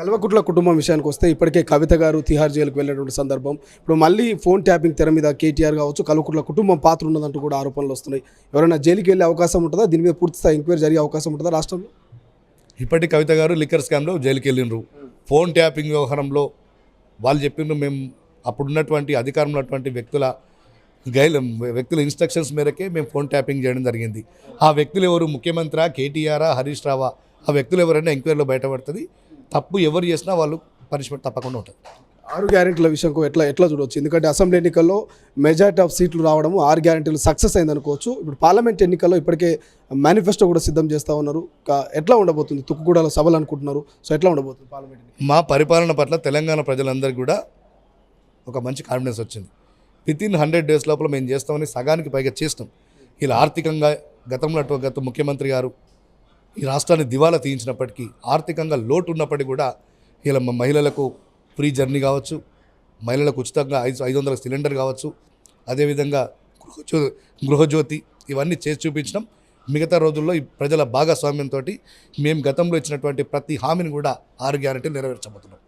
కల్వకుట్ల కుటుంబం విషయానికి వస్తే ఇప్పటికే కవిత గారు తిహార్ జైలుకు వెళ్ళినటువంటి సందర్భం, ఇప్పుడు మళ్ళీ ఫోన్ ట్యాపింగ్ తెర మీద కేటీఆర్ కావచ్చు, కల్వకుట్ల కుటుంబం పాత్ర ఉన్నదంటూ కూడా ఆరోపణలు వస్తున్నాయి. ఎవరైనా జైలుకి వెళ్ళే అవకాశం ఉంటుందా? దీని మీద పూర్తి స్థాయి ఎంక్వైరీ జరిగే అవకాశం ఉంటుందా రాష్ట్రంలో? ఇప్పటి కవిత గారు లిక్కర్ స్కామ్లో జైలుకి వెళ్ళిండ్రు. ఫోన్ ట్యాపింగ్ వ్యవహారంలో వాళ్ళు చెప్పిండ్రు, మేము అప్పుడున్నటువంటి అధికారంలో ఉన్నటువంటి వ్యక్తుల ఇన్స్ట్రక్షన్స్ మేరకే మేము ఫోన్ ట్యాపింగ్ చేయడం జరిగింది. ఆ వ్యక్తులు ఎవరు? ముఖ్యమంత్రి కేటీఆర్, హరీష్ రావా? ఆ వ్యక్తులు ఎవరైనా ఎంక్వైరీలో బయటపడుతుంది. తప్పు ఎవరు చేసినా వాళ్ళు పనిష్మెంట్ తప్పకుండా ఉంటుంది. 6 గ్యారెంటీల విషయంకు ఎట్లా చూడవచ్చు? ఎందుకంటే అసెంబ్లీ ఎన్నికల్లో మెజారిటీ ఆఫ్ సీట్లు రావడము 6 గ్యారెంటీలు సక్సెస్ అయింది అనుకోవచ్చు. ఇప్పుడు పార్లమెంట్ ఎన్నికల్లో ఇప్పటికే మేనిఫెస్టో కూడా సిద్ధం చేస్తూ ఉన్నారు. ఎట్లా ఉండబోతుంది? తుక్కుగూడలో సభలు అనుకుంటున్నారు. సో ఎట్లా ఉండబోతుంది పార్లమెంట్? మా పరిపాలన పట్ల తెలంగాణ ప్రజలందరికీ కూడా ఒక మంచి కాన్ఫిడెన్స్ వచ్చింది. వితిన్ 100 days లోపల మేము చేస్తామని సగానికి పైగా చేస్తాం. ఇలా ఆర్థికంగా గత ముఖ్యమంత్రి గారు ఈ రాష్ట్రాన్ని దివాలా తీయించినప్పటికీ, ఆర్థికంగా లోటు ఉన్నప్పటికీ కూడా ఇలా మహిళలకు ఫ్రీ జర్నీ కావచ్చు, మహిళలకు ఉచితంగా 500 సిలిండర్ కావచ్చు, అదేవిధంగా గృహజ్యోతి ఇవన్నీ చేసి చూపించడం. మిగతా రోజుల్లో ఈ ప్రజల భాగస్వామ్యంతో మేము గతంలో ఇచ్చినటువంటి ప్రతి హామీని కూడా 6 గ్యారెంటీలు నెరవేర్చబోతున్నాం.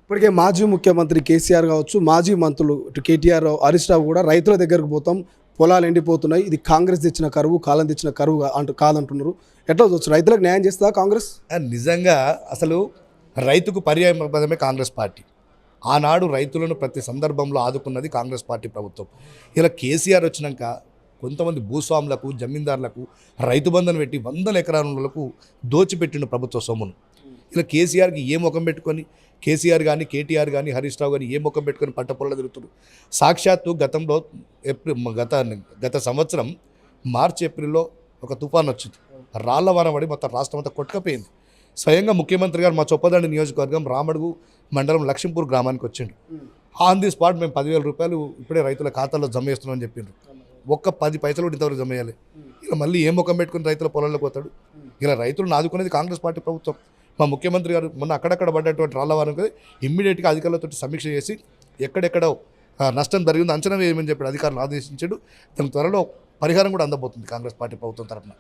ఇప్పటికే మాజీ ముఖ్యమంత్రి కేసీఆర్ కావచ్చు, మాజీ మంత్రులు ఇటు కేటీఆర్, హరీష్ రావు కూడా రైతుల దగ్గరకు పోతాం, పొలాలు ఎండిపోతున్నాయి, ఇది కాంగ్రెస్ తెచ్చిన కరువు, కాలం తెచ్చిన కరువు కాదంటున్నారు. ఎట్లా చూడొచ్చు? రైతులకు న్యాయం చేస్తుందా కాంగ్రెస్? నిజంగా అసలు రైతుకు పర్యాయపదమే కాంగ్రెస్ పార్టీ. ఆనాడు రైతులను ప్రతి సందర్భంలో ఆదుకున్నది కాంగ్రెస్ పార్టీ ప్రభుత్వం. ఇలా కేసీఆర్ వచ్చినాక కొంతమంది భూస్వాములకు, జమీందారులకు రైతు బంధను పెట్టి 100 ఎకరాలకు దోచిపెట్టిన ప్రభుత్వ సొమ్మును. ఇలా కేసీఆర్కి ఏ ముఖం పెట్టుకొని, కేసీఆర్ కానీ, కేటీఆర్ కానీ, హరీష్ రావు కానీ ఏ ముఖం పెట్టుకొని పంట పొలాలు తిరుగుతున్నారు. సాక్షాత్తు గతంలో గత సంవత్సరం మార్చి ఏప్రిల్లో ఒక తుఫాన్ వచ్చింది. రాళ్ల వాన పడి మొత్తం రాష్ట్రం అంతా కొట్టుకపోయింది. స్వయంగా ముఖ్యమంత్రి గారు మా చొప్పదండి నియోజకవర్గం రామడుగు మండలం లక్ష్మీపూర్ గ్రామానికి వచ్చిండు. ఆన్ ది స్పాట్ మేము 10,000 రూపాయలు ఇప్పుడే రైతుల ఖాతాలో జమ చేస్తున్నామని చెప్పిండ్రు. ఒక్క 10 పైసలు కూడా ఇంతవరకు జమ చేయాలి. ఇలా మళ్ళీ ఏ ముఖం పెట్టుకుని రైతుల పొలంలోకి పోతాడు? ఇలా రైతులను ఆదుకునేది కాంగ్రెస్ పార్టీ ప్రభుత్వం. మా ముఖ్యమంత్రి గారు మొన్న అక్కడక్కడ పడ్డటువంటి రాళ్ల వారికి ఇమ్మీడియట్గా అధికారులతో సమీక్ష చేసి ఎక్కడెక్కడ నష్టం జరిగిందో అంచనా వేయమని చెప్పి అధికారులు ఆదేశించాడు. దాని త్వరలో పరిహారం కూడా అందబోతుంది కాంగ్రెస్ పార్టీ ప్రభుత్వం తరఫున.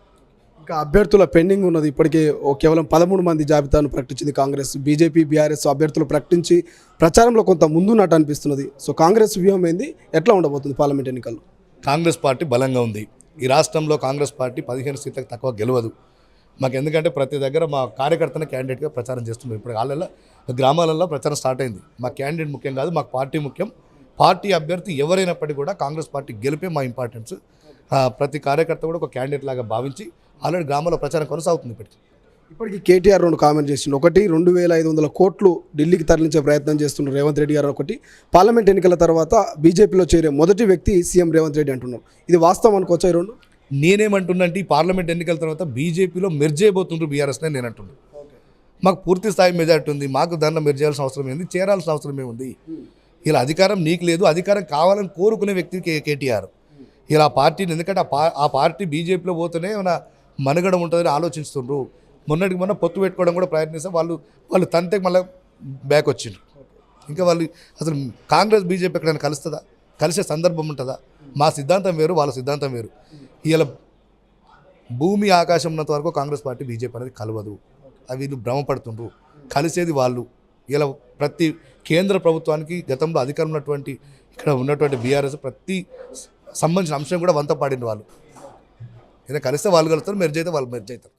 ఇంకా అభ్యర్థుల పెండింగ్ ఉన్నది. ఇప్పటికే కేవలం 13 మంది జాబితాను ప్రకటించింది కాంగ్రెస్. బీజేపీ, బీఆర్ఎస్ అభ్యర్థులు ప్రకటించి ప్రచారంలో కొంత ముందున్నట్టు అనిపిస్తున్నది. సో కాంగ్రెస్ వ్యూహం ఏంది? ఎట్లా ఉండబోతుంది పార్లమెంట్ ఎన్నికల్లో? కాంగ్రెస్ పార్టీ బలంగా ఉంది. ఈ రాష్ట్రంలో కాంగ్రెస్ పార్టీ 15 సీట్లకు తక్కువ గెలవదు. మాకు ఎందుకంటే ప్రతి దగ్గర మా కార్యకర్తనే క్యాండిడేట్గా ప్రచారం చేస్తున్నాం. ఇప్పుడు వాళ్ళల్లో గ్రామాలలో ప్రచారం స్టార్ట్ అయింది. మా క్యాండిడేట్ ముఖ్యం కాదు, మాకు పార్టీ ముఖ్యం. పార్టీ అభ్యర్థి ఎవరైనప్పటికీ కూడా కాంగ్రెస్ పార్టీ గెలిపే మా ఇంపార్టెన్స్. ప్రతి కార్యకర్త కూడా ఒక క్యాండిడేట్ లాగా భావించి ఆల్రెడీ గ్రామాల్లో ప్రచారం కొనసాగుతుంది. ఇప్పటికీ కేటీఆర్ 2 కామెంట్ చేసిండు. ఒకటి, 2,500 కోట్లు ఢిల్లీకి తరలించే ప్రయత్నం చేస్తున్నారు రేవంత్ రెడ్డి గారు. ఒకటి, పార్లమెంట్ ఎన్నికల తర్వాత బీజేపీలో చేరే మొదటి వ్యక్తి సీఎం రేవంత్ రెడ్డి అంటున్నారు. ఇది వాస్తవం అనుకోవచ్చా? 2 నేనేమంటున్నాంటే ఈ పార్లమెంట్ ఎన్నికల తర్వాత బీజేపీలో మెర్జ్ అయిపోతుండ్రు బీఆర్ఎస్నే నేను అంటున్నాను. మాకు పూర్తి స్థాయి మెజార్టీ ఉంది. మాకు దాంట్లో మెర్జ్ చేయాల్సిన అవసరం ఏంది? చేరాల్సిన అవసరమే ఉంది. ఇలా అధికారం నీకు లేదు, అధికారం కావాలని కోరుకునే వ్యక్తి కేటీఆర్. ఇలా పార్టీని, ఎందుకంటే ఆ పార్టీ బీజేపీలో పోతేనే ఏమైనా మనుగడ ఉంటుందని ఆలోచిస్తుండ్రు. మొన్నటికి మొన్న పొత్తు పెట్టుకోవడం కూడా ప్రయత్నిస్తే వాళ్ళు తంతే మళ్ళీ బ్యాక్ వచ్చిండ్రు. ఇంకా వాళ్ళు అసలు కాంగ్రెస్ బీజేపీ ఎక్కడైనా కలుస్తుందా? కలిసే సందర్భం ఉంటుందా? మా సిద్ధాంతం వేరు, వాళ్ళ సిద్ధాంతం వేరు. ఇలా భూమి ఆకాశం ఉన్నంత వరకు కాంగ్రెస్ పార్టీ బీజేపీ అనేది కలవదు. అవి వీళ్ళు భ్రమపడుతుండ్రు. కలిసేది వాళ్ళు. ఇలా ప్రతి కేంద్ర ప్రభుత్వానికి గతంలో అధికారం ఉన్నటువంటి ఇక్కడ ఉన్నటువంటి బీఆర్ఎస్ ప్రతి సంబంధించిన అంశం కూడా వంత పాడిన వాళ్ళు. ఇలా కలిస్తే వాళ్ళు కలుస్తారు, మెర్జ్ అయితే వాళ్ళు మెర్జ్ అవుతారు.